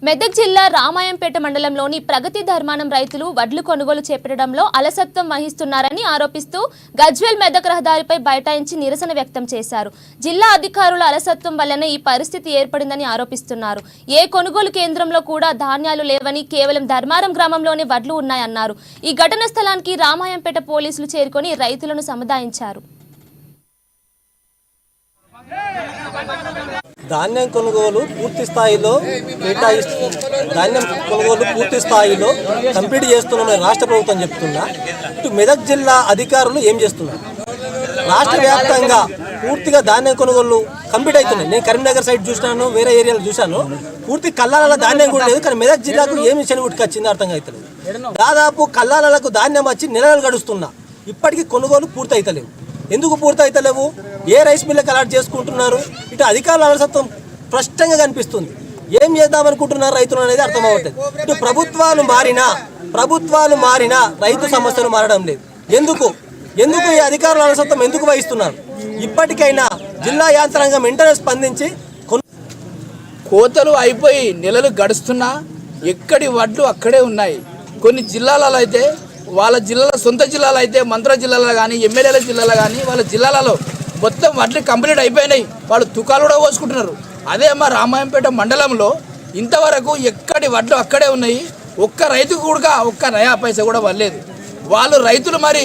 మెదక్ జిల్లా రామాయంపేట మండలంలోని ప్రగతి ధర్మానం రైతులు వడ్లు కొనుగోలు చేపట్టడంలో అలసత్వం వహిస్తున్నారని ఆరోపిస్తూ గజ్వేల్ మెదక్ రహదారిపై బైఠాయించి నిరసన వ్యక్తం చేశారు. జిల్లా అధికారుల అలసత్వం వల్లనే ఈ పరిస్థితి ఏర్పడిందని ఆరోపిస్తున్నారు. ఏ కొనుగోలు కేంద్రంలో కూడా ధాన్యాలు లేవని కేవలం ధర్మారం గ్రామంలోనే వడ్లు ఉన్నాయన్నారు. ఈ ఘటన స్థలానికి రామాయంపేట పోలీసులు చేరుకొని రైతులను సముదాయించారు. ధాన్యం కొనుగోలు పూర్తి స్థాయిలో కంప్లీట్ చేస్తున్నామని రాష్ట్ర ప్రభుత్వం చెప్తున్నా. ఇటు మెదక్ జిల్లా అధికారులు ఏం చేస్తున్నారు? రాష్ట్ర వ్యాప్తంగా పూర్తిగా ధాన్యం కొనుగోలు కంప్లీట్ అవుతున్నాయి. నేను కరీంనగర్ సైడ్ చూసినాను, వేరే ఏరియాలు చూశాను. పూర్తి కల్లాల ధాన్యం కూడా లేదు. కానీ మెదక్ జిల్లాకు ఏమి చెనుగుట్టుకు వచ్చిందో అర్థం అవుతలేదు. దాదాపు కల్లాలకు ధాన్యం వచ్చి నెలలు గడుస్తున్నా ఇప్పటికీ కొనుగోలు పూర్తి అవుతలేవు. ఎందుకు పూర్తి అవుతలేవు? ఏ రైస్ మిల్లకు అలాట్ చేసుకుంటున్నారు? ఇటు అధికారుల అలసత్వం స్పష్టంగా కనిపిస్తుంది. ఏం చేద్దామనుకుంటున్నారు రైతులు అనేది అర్థమవుతుంది. ఇటు ప్రభుత్వాలు మారినా రైతు సమస్యలు మారడం లేదు. ఎందుకు ఈ అధికారుల అలసత్వం ఎందుకు వహిస్తున్నారు? ఇప్పటికైనా జిల్లా యంత్రాంగం వెంటనే స్పందించి కోతలు అయిపోయి నెలలు గడుస్తున్నా ఎక్కడి వడ్లు అక్కడే ఉన్నాయి. కొన్ని జిల్లాలలో అయితే వాళ్ళ జిల్లాల సొంత జిల్లాలో అయితే మంత్రుల జిల్లాలో కానీ ఎమ్మెల్యేల జిల్లాలో కానీ వాళ్ళ జిల్లాలలో మొత్తం వడ్లు కంప్లీట్ అయిపోయినాయి. వాళ్ళు తుకాలు కూడా పోసుకుంటున్నారు. అదే మా రామాయంపేట మండలంలో ఇంతవరకు ఎక్కడి వడ్లు అక్కడే ఉన్నాయి. ఒక్క రైతు కూడా ఒక్క నయా పైసా కూడా వల్లేదు. వాళ్ళు రైతులు మరి